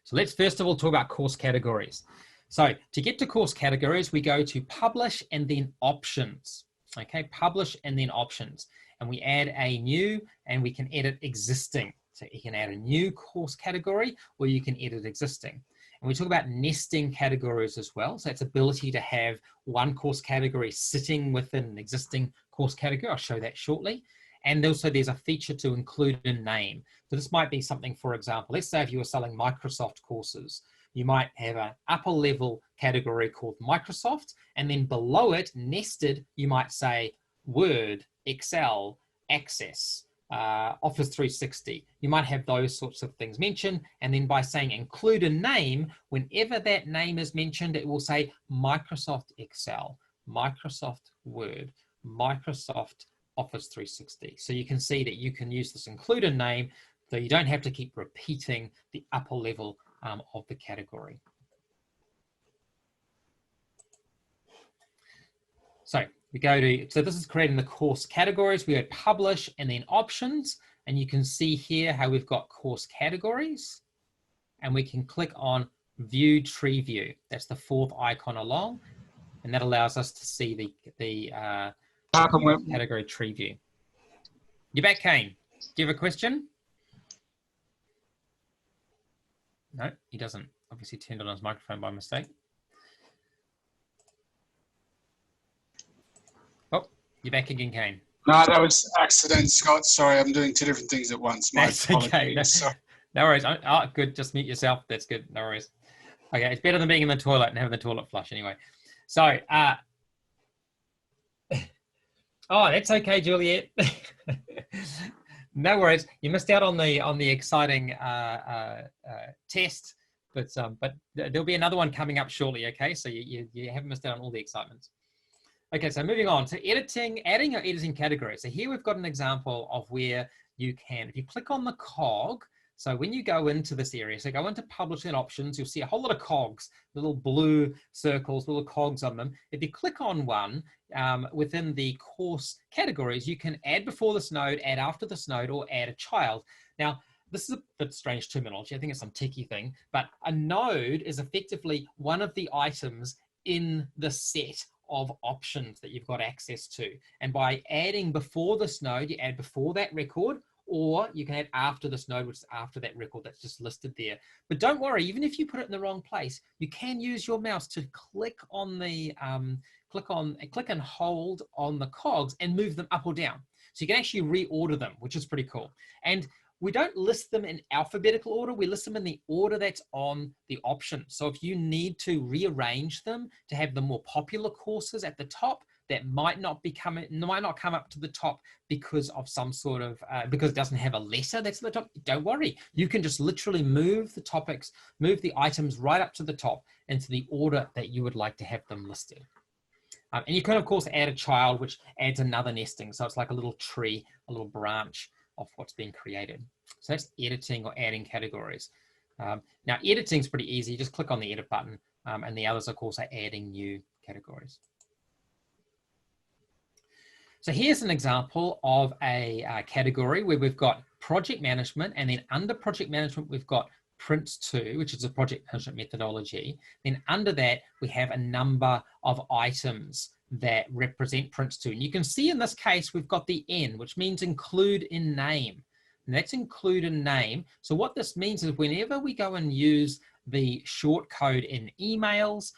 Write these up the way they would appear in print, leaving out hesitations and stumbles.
So let's first of all talk about course categories. So to get to course categories, we go to publish and then options. Okay, publish and then options. And we add a new, and we can edit existing. So you can add a new course category, or you can edit existing. And we talk about nesting categories as well. So it's ability to have one course category sitting within an existing course category. I'll show that shortly. And also there's a feature to include a name. So this might be something, for example, let's say if you were selling Microsoft courses, you might have an upper level category called Microsoft, and then below it, nested, you might say Word, Excel, Access, Office 360. You might have those sorts of things mentioned, and then by saying include a name, whenever that name is mentioned, it will say Microsoft Excel, Microsoft Word, Microsoft Office 360. So you can see that you can use this include a name, so you don't have to keep repeating the upper level of the category. So we go to, so this is creating the course categories. We go publish and then options, and you can see here how we've got course categories, and we can click on view tree view. That's the fourth icon along, and that allows us to see the category tree view. You're back, Kane. Do you have a question? No, he doesn't. Obviously turned on his microphone by mistake. Oh, you're back again, Kane. No, that was accident, Scott. Sorry, I'm doing two different things at once. That's okay. No worries. Oh, good. Just mute yourself. That's good. No worries. Okay, it's better than being in the toilet and having the toilet flush anyway. So, oh, that's okay, Juliet. No worries. You missed out on the exciting test, but there'll be another one coming up shortly. Okay, so you haven't missed out on all the excitements. Okay, so moving on to adding or editing categories. So here we've got an example of where you can, if you click on the cog. So when you go into this area, so go into publish and options, you'll see a whole lot of cogs, little blue circles, little cogs on them. If you click on one within the course categories, you can add before this node, add after this node, or add a child. Now, this is a bit strange terminology. I think it's some techie thing, but a node is effectively one of the items in the set of options that you've got access to. And by adding before this node, you add before that record, or you can add after this node, which is after that record that's just listed there. But don't worry, even if you put it in the wrong place, you can use your mouse to click on the click and hold on the cogs and move them up or down. So you can actually reorder them, which is pretty cool. And we don't list them in alphabetical order. We list them in the order that's on the option. So if you need to rearrange them to have the more popular courses at the top, that might not come up to the top because of some sort of, because it doesn't have a letter that's at the top, don't worry. You can just literally move the topics, move the items right up to the top into the order that you would like to have them listed. And you can, of course, add a child, which adds another nesting. So it's like a little tree, a little branch of what's being created. So that's editing or adding categories. Now, editing is pretty easy. You just click on the edit button, and the others, of course, are adding new categories. So here's an example of a category where we've got project management, and then under project management, we've got Prince2, which is a project management methodology. Then under that, we have a number of items that represent Prince2. And you can see in this case, we've got the N, which means include in name. And that's include in name. So what this means is whenever we go and use the short code in emails,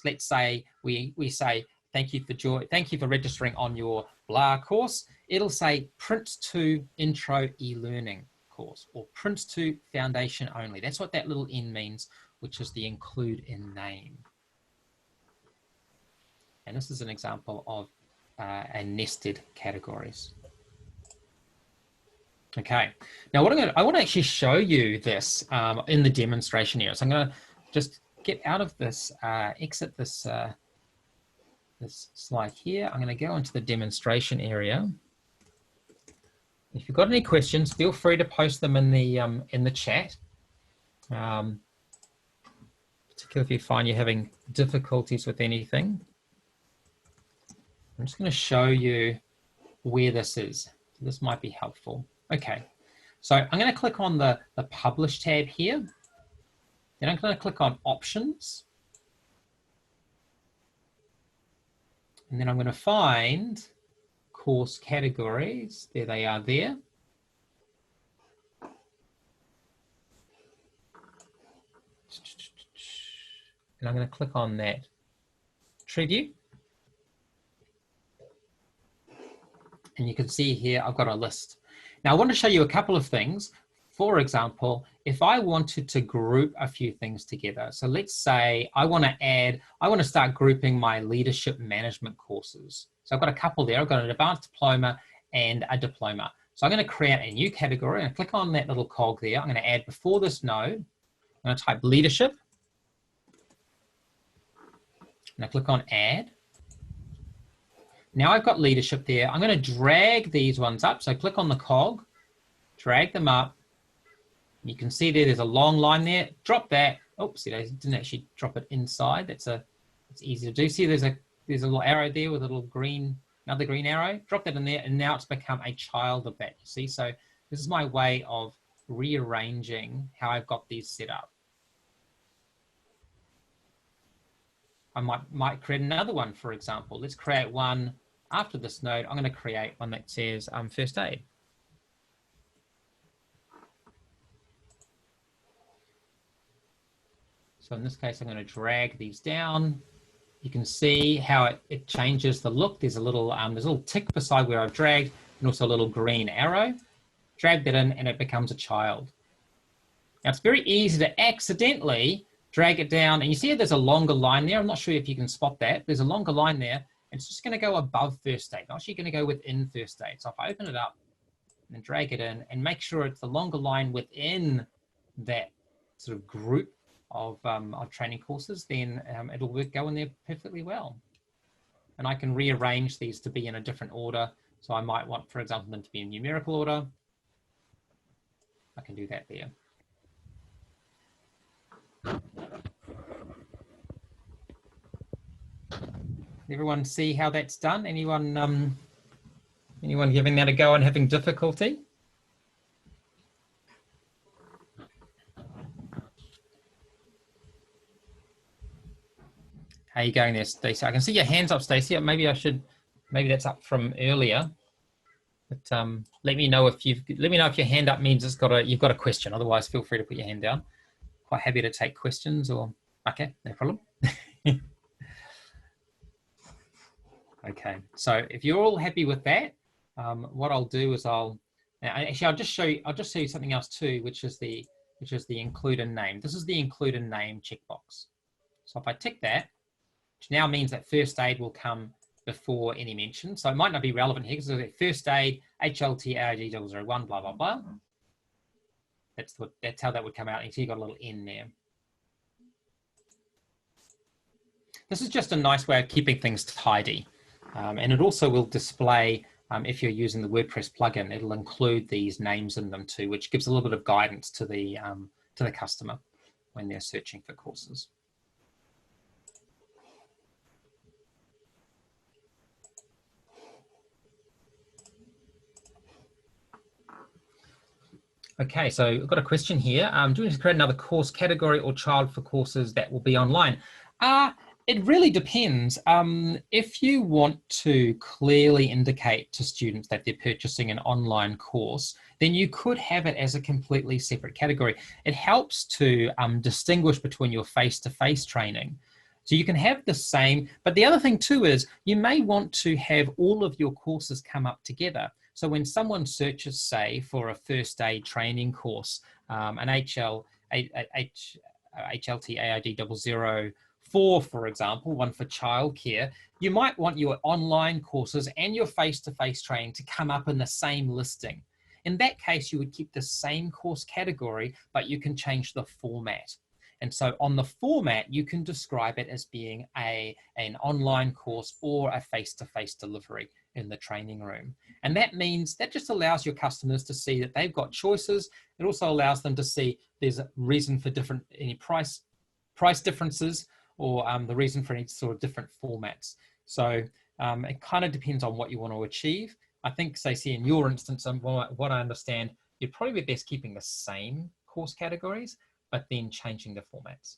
let's say we say, thank you for registering on your blah course. It'll say Prince2 Intro e-learning course, or Prince2 Foundation only. That's what that little N means, which is the include in name. And this is an example of a nested categories. Okay, now I want to actually show you this in the demonstration area. So I'm going to just get out of this, exit this this slide here. I'm going to go into the demonstration area. If you've got any questions, feel free to post them in the chat. Particularly if you find you're having difficulties with anything. I'm just going to show you where this is. So this might be helpful. Okay, so I'm going to click on the Publish tab here. Then I'm going to click on options. And then I'm going to find course categories. There they are there. And I'm going to click on that tree view. And you can see here, I've got a list. Now I want to show you a couple of things. For example, if I wanted to group a few things together. So let's say I want to start grouping my leadership management courses. So I've got a couple there. I've got an advanced diploma and a diploma. So I'm going to create a new category and click on that little cog there. I'm going to add before this node. I'm going to type leadership. And I click on add. Now I've got leadership there. I'm going to drag these ones up. So click on the cog, drag them up. You can see there's a long line there. Drop that. Oops, I didn't actually drop it inside. It's easy to do. See, there's a little arrow there with a little green, another green arrow. Drop that in there, and now it's become a child of that. You see, so this is my way of rearranging how I've got these set up. I might create another one, for example. Let's create one after this node. I'm going to create one that says first aid. So in this case, I'm going to drag these down. You can see how it changes the look. There's a little tick beside where I've dragged, and also a little green arrow. Drag that in, and it becomes a child. Now it's very easy to accidentally drag it down, and you see there's a longer line there. I'm not sure if you can spot that. There's a longer line there. It's just going to go above first aid. Not actually going to go within first aid. So if I open it up and then drag it in and make sure it's the longer line within that sort of group of training courses, then it'll go in there perfectly well. And I can rearrange these to be in a different order. So I might want, for example, them to be in numerical order. I can do that there. Everyone see how that's done? Anyone giving that a go and having difficulty? How are you going there, Stacey? I can see your hands up, Stacey. Maybe that's up from earlier. But let me know if your hand up means you've got a question. Otherwise, feel free to put your hand down. Quite happy to take questions or okay, no problem. Okay, so if you're all happy with that, what I'll do is I'll just show you something else too, which is the include a name. This is the include a name checkbox. So if I tick that, which now means that first aid will come before any mention. So it might not be relevant here because it's first aid, HLT, AID 001, blah, blah, blah. That's how that would come out. You see you've got a little N there. This is just a nice way of keeping things tidy. And it also will display, if you're using the WordPress plugin, it'll include these names in them too, which gives a little bit of guidance to the customer when they're searching for courses. Okay, so I've got a question here. Do you want to create another course category or child for courses that will be online? It really depends. If you want to clearly indicate to students that they're purchasing an online course, then you could have it as a completely separate category. It helps to distinguish between your face-to-face training. So you can have the same, but the other thing too is you may want to have all of your courses come up together. So when someone searches, say, for a first aid training course, an HLT AID 004, for example, one for childcare, you might want your online courses and your face-to-face training to come up in the same listing. In that case, you would keep the same course category, but you can change the format. And so on the format, you can describe it as being an online course or a face-to-face delivery in the training room. And that means that just allows your customers to see that they've got choices. It also allows them to see there's a reason for any price differences or the reason for any sort of different formats. So it kind of depends on what you want to achieve. I think, Stacey, in your instance, what I understand, you'd probably be best keeping the same course categories, but then changing the formats.